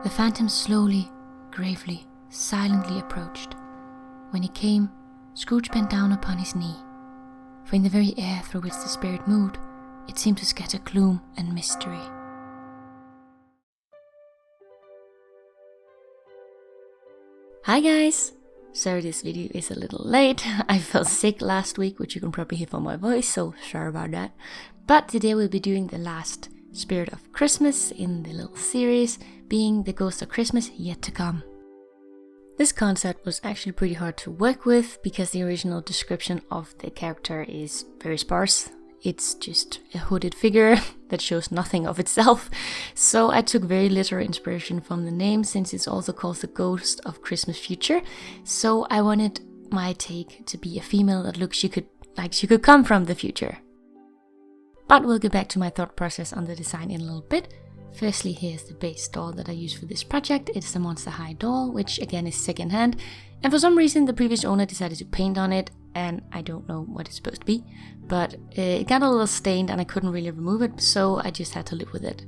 The phantom slowly, gravely, silently approached. When he came, Scrooge bent down upon his knee, for in the very air through which the spirit moved, it seemed to scatter gloom and mystery. Hi guys! Sorry this video is a little late. I fell sick last week, which you can probably hear from my voice, so sorry about that. But today we'll be doing the last Spirit of Christmas in the little series, being the Ghost of Christmas Yet to Come. This concept was actually pretty hard to work with because the original description of the character is very sparse. It's just a hooded figure that shows nothing of itself. So I took very literal inspiration from the name, since it's also called the Ghost of Christmas Future. So I wanted my take to be a female that looks like she could come from the future. But we'll get back to my thought process on the design in a little bit. Firstly, here's the base doll that I used for this project. It's the Monster High doll, which again is secondhand. And for some reason the previous owner decided to paint on it, and I don't know what it's supposed to be. But it got a little stained and I couldn't really remove it, so I just had to live with it.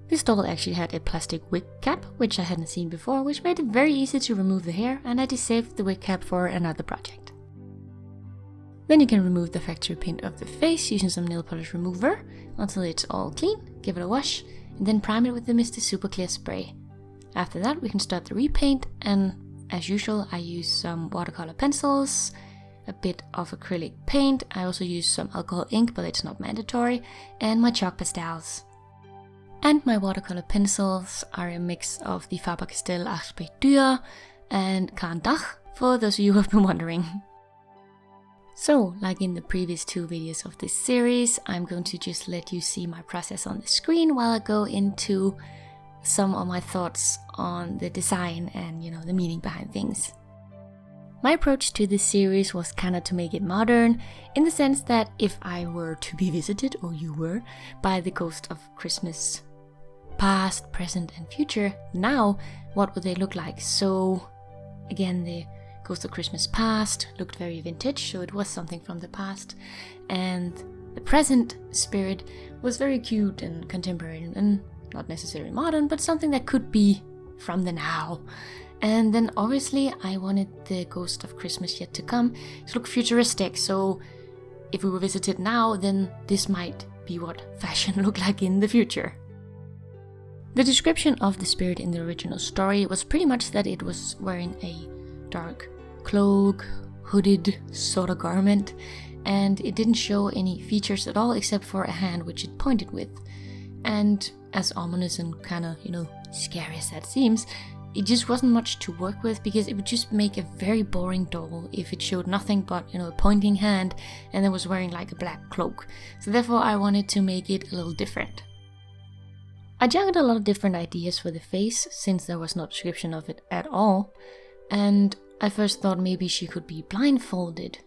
This doll actually had a plastic wig cap, which I hadn't seen before, which made it very easy to remove the hair, and I just saved the wig cap for another project. Then you can remove the factory paint of the face using some nail polish remover until it's all clean, give it a wash, and then prime it with the Mr. Super Clear spray. After that we can start the repaint, and as usual I use some watercolor pencils, a bit of acrylic paint, I also use some alcohol ink but it's not mandatory, and my chalk pastels. And my watercolor pencils are a mix of the Faber-Castell Architecture and Karndach, for those of you who have been wondering. So, like in the previous two videos of this series, I'm going to just let you see my process on the screen while I go into some of my thoughts on the design and, the meaning behind things. My approach to this series was kind of to make it modern, in the sense that if I were to be visited, or you were, by the Ghost of Christmas past, present and future, now, what would they look like? So, again, the Ghost of Christmas past looked very vintage, so it was something from the past, and the present spirit was very cute and contemporary and not necessarily modern, but something that could be from the now. And then obviously I wanted the Ghost of Christmas Yet to Come to look futuristic, so if we were visited now, then this might be what fashion looked like in the future. The description of the spirit in the original story was pretty much that it was wearing a dark cloak, hooded sort of garment, and it didn't show any features at all except for a hand which it pointed with. And as ominous and kind of, scary as that seems, it just wasn't much to work with, because it would just make a very boring doll if it showed nothing but, a pointing hand and then was wearing like a black cloak. So therefore I wanted to make it a little different. I juggled a lot of different ideas for the face, since there was no description of it at all, and I first thought maybe she could be blindfolded,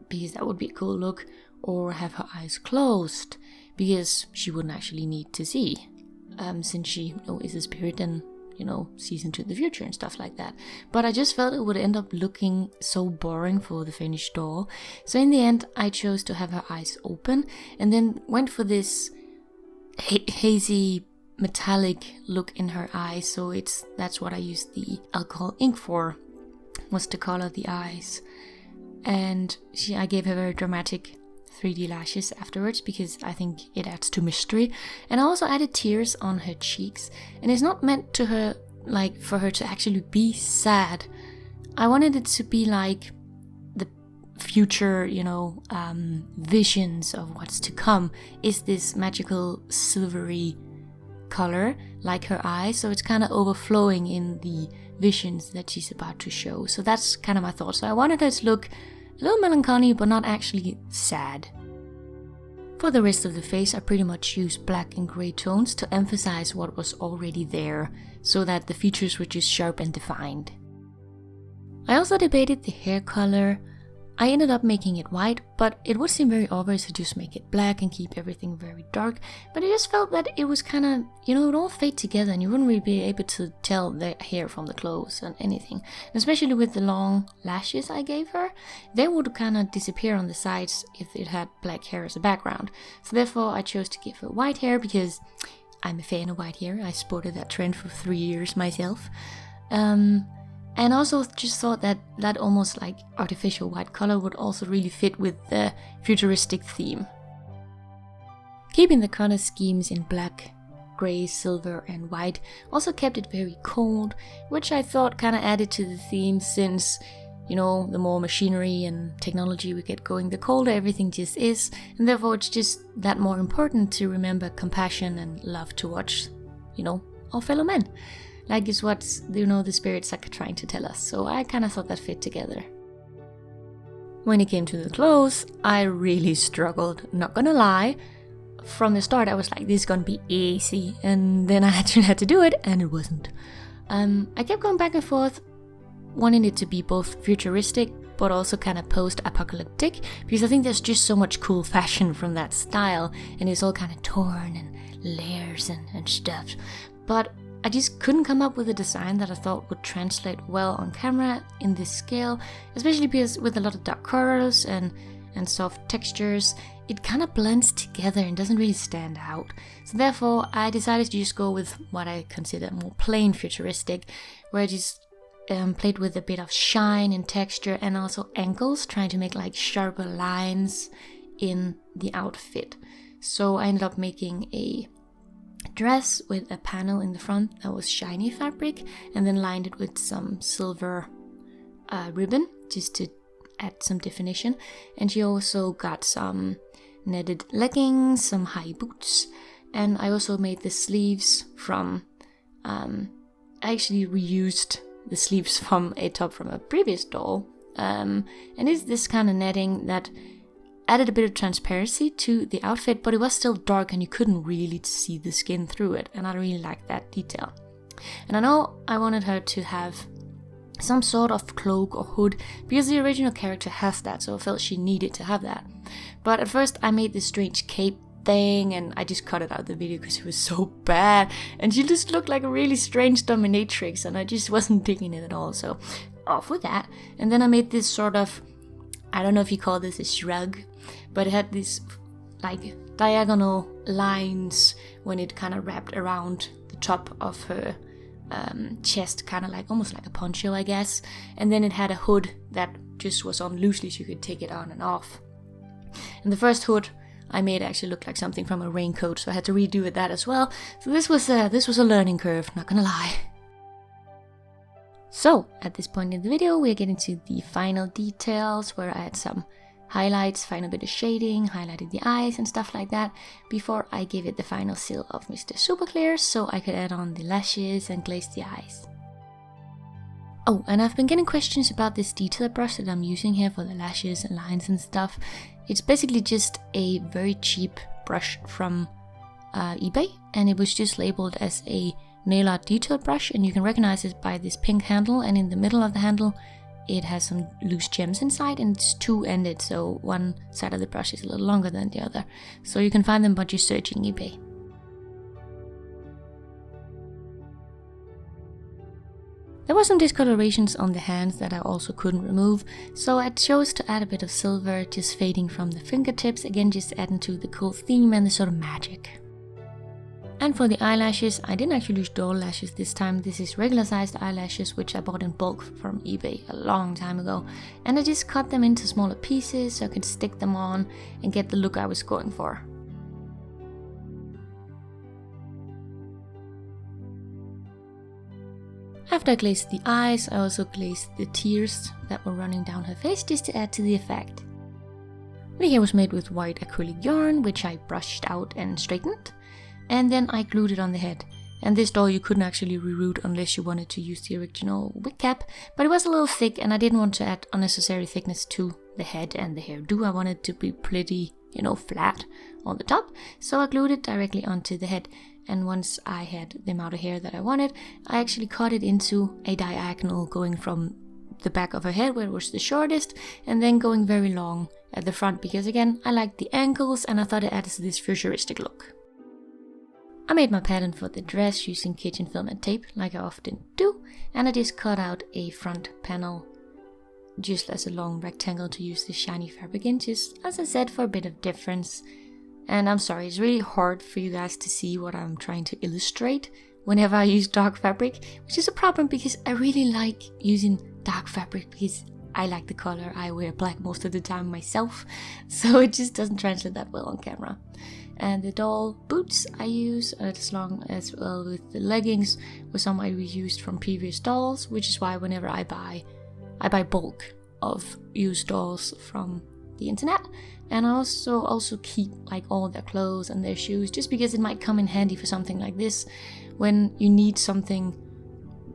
because that would be a cool look, or have her eyes closed, because she wouldn't actually need to see, since she is a spirit and sees into the future and stuff like that. But I just felt it would end up looking so boring for the finished doll. So in the end, I chose to have her eyes open, and then went for this hazy metallic look in her eyes. So that's what I used the alcohol ink for, was to color the eyes. And I gave her very dramatic 3D lashes afterwards, because I think it adds to mystery. And I also added tears on her cheeks, and it's not meant to her for her to actually be sad. I wanted it to be like the future, visions of what's to come is this magical silvery color like her eyes, so it's kind of overflowing in the visions that she's about to show. So that's kind of my thought. So I wanted her to look a little melancholy, but not actually sad. For the rest of the face, I pretty much used black and grey tones to emphasize what was already there, so that the features were just sharp and defined. I also debated the hair color. I ended up making it white, but it would seem very obvious to just make it black and keep everything very dark. But I just felt that it was kind of, it would all fade together and you wouldn't really be able to tell the hair from the clothes and anything. And especially with the long lashes I gave her, they would kind of disappear on the sides if it had black hair as a background. So therefore I chose to give her white hair, because I'm a fan of white hair. I sported that trend for 3 years myself. And also just thought that that almost like artificial white color would also really fit with the futuristic theme. Keeping the color schemes in black, grey, silver and white also kept it very cold, which I thought kind of added to the theme since, you know, the more machinery and technology we get going, the colder everything just is, and therefore it's just that more important to remember compassion and love towards, you know, our fellow men. Like is what, you know, the spirits are trying to tell us, so I kind of thought that fit together. When it came to the clothes, I really struggled, not gonna lie. From the start I was like, this is gonna be easy, and then I actually had to do it, and it wasn't. I kept going back and forth, wanting it to be both futuristic but also kind of post-apocalyptic, because I think there's just so much cool fashion from that style, and it's all kind of torn and layers and stuff. But I just couldn't come up with a design that I thought would translate well on camera in this scale, especially because with a lot of dark colors and soft textures, it kind of blends together and doesn't really stand out. So therefore I decided to just go with what I consider more plain futuristic, where I just played with a bit of shine and texture and also angles, trying to make like sharper lines in the outfit. So I ended up making a dress with a panel in the front that was shiny fabric, and then lined it with some silver ribbon just to add some definition. And she also got some netted leggings, some high boots, and I also made the sleeves from I actually reused the sleeves from a top from a previous doll, and it's this kind of netting that added a bit of transparency to the outfit, but it was still dark and you couldn't really see the skin through it, and I really liked that detail. And I know I wanted her to have some sort of cloak or hood, because the original character has that, so I felt she needed to have that. But at first I made this strange cape thing, and I just cut it out of the video because it was so bad, and she just looked like a really strange dominatrix, and I just wasn't digging it at all, so off with that. And then I made this sort of, I don't know if you call this a shrug, but it had these like diagonal lines when it kind of wrapped around the top of her chest, kind of like almost like a poncho, I guess. And then it had a hood that just was on loosely, so you could take it on and off. And the first hood I made actually looked like something from a raincoat, so I had to redo it that as well. So this was a learning curve, not gonna lie. So at this point in the video, we're getting to the final details, where I had some highlights, final bit of shading, highlighted the eyes and stuff like that, before I gave it the final seal of Mr. Super Clear, so I could add on the lashes and glaze the eyes. Oh, and I've been getting questions about this detail brush that I'm using here for the lashes and lines and stuff. It's basically just a very cheap brush from eBay, and it was just labeled as a nail art detail brush, and you can recognize it by this pink handle, and in the middle of the handle it has some loose gems inside, and it's two-ended, so one side of the brush is a little longer than the other. So you can find them by just searching eBay. There were some discolorations on the hands that I also couldn't remove, so I chose to add a bit of silver, just fading from the fingertips, again just adding to the cool theme and the sort of magic. And for the eyelashes, I didn't actually use doll lashes this time. This is regular sized eyelashes, which I bought in bulk from eBay a long time ago. And I just cut them into smaller pieces so I could stick them on and get the look I was going for. After I glazed the eyes, I also glazed the tears that were running down her face just to add to the effect. The hair was made with white acrylic yarn, which I brushed out and straightened. And then I glued it on the head. And this doll you couldn't actually reroute unless you wanted to use the original wig cap, but it was a little thick and I didn't want to add unnecessary thickness to the head and the hairdo. I wanted it to be pretty, flat on the top, so I glued it directly onto the head. And once I had the amount of hair that I wanted, I actually cut it into a diagonal, going from the back of her head where it was the shortest, and then going very long at the front, because again, I liked the angles and I thought it added to this futuristic look. I made my pattern for the dress using kitchen film and tape, like I often do, and I just cut out a front panel just as a long rectangle to use the shiny fabric in, just as I said, for a bit of difference. And I'm sorry, it's really hard for you guys to see what I'm trying to illustrate whenever I use dark fabric, which is a problem because I really like using dark fabric because I like the color. I wear black most of the time myself, so it just doesn't translate that well on camera. And the doll boots I use, as long as well with the leggings, were some I reused from previous dolls, which is why whenever I buy bulk of used dolls from the internet. And I also keep like all their clothes and their shoes, just because it might come in handy for something like this, when you need something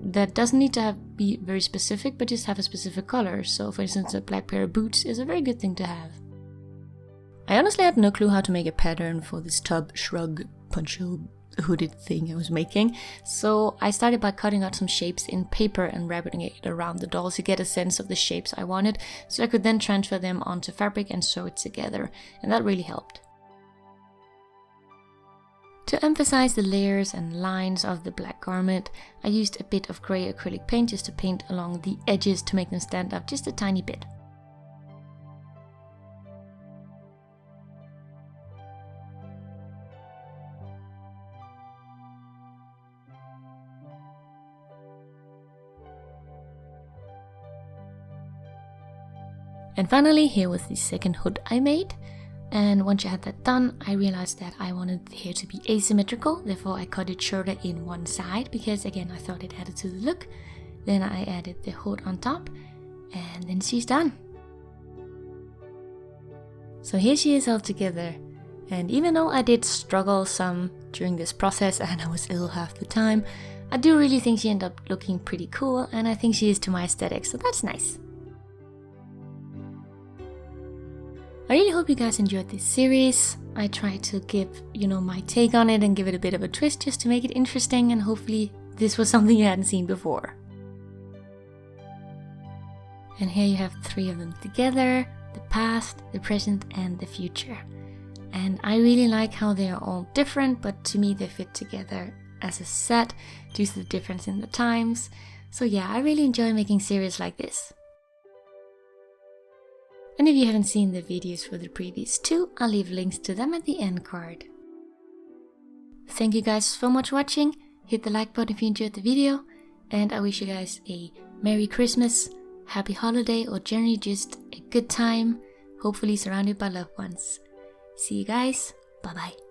that doesn't need to be very specific, but just have a specific color. So for instance, a black pair of boots is a very good thing to have. I honestly had no clue how to make a pattern for this tub shrug poncho hooded thing I was making, so I started by cutting out some shapes in paper and wrapping it around the doll to get a sense of the shapes I wanted, so I could then transfer them onto fabric and sew it together, and that really helped. To emphasize the layers and lines of the black garment, I used a bit of grey acrylic paint just to paint along the edges to make them stand out just a tiny bit. And finally, here was the second hood I made. And once I had that done, I realized that I wanted the hair to be asymmetrical. Therefore, I cut it shorter in one side because, again, I thought it added to the look. Then I added the hood on top, and then she's done. So here she is all together. And even though I did struggle some during this process and I was ill half the time, I do really think she ended up looking pretty cool, and I think she is to my aesthetic, so that's nice. I really hope you guys enjoyed this series. I tried to give, my take on it and give it a bit of a twist just to make it interesting, and hopefully this was something you hadn't seen before. And here you have 3 of them together: the past, the present, and the future. And I really like how they are all different, but to me they fit together as a set due to the difference in the times. So yeah, I really enjoy making series like this. And if you haven't seen the videos for the previous 2, I'll leave links to them at the end card. Thank you guys so much for watching. Hit the like button if you enjoyed the video, and I wish you guys a Merry Christmas, Happy Holiday, or generally just a good time, hopefully surrounded by loved ones. See you guys, bye bye.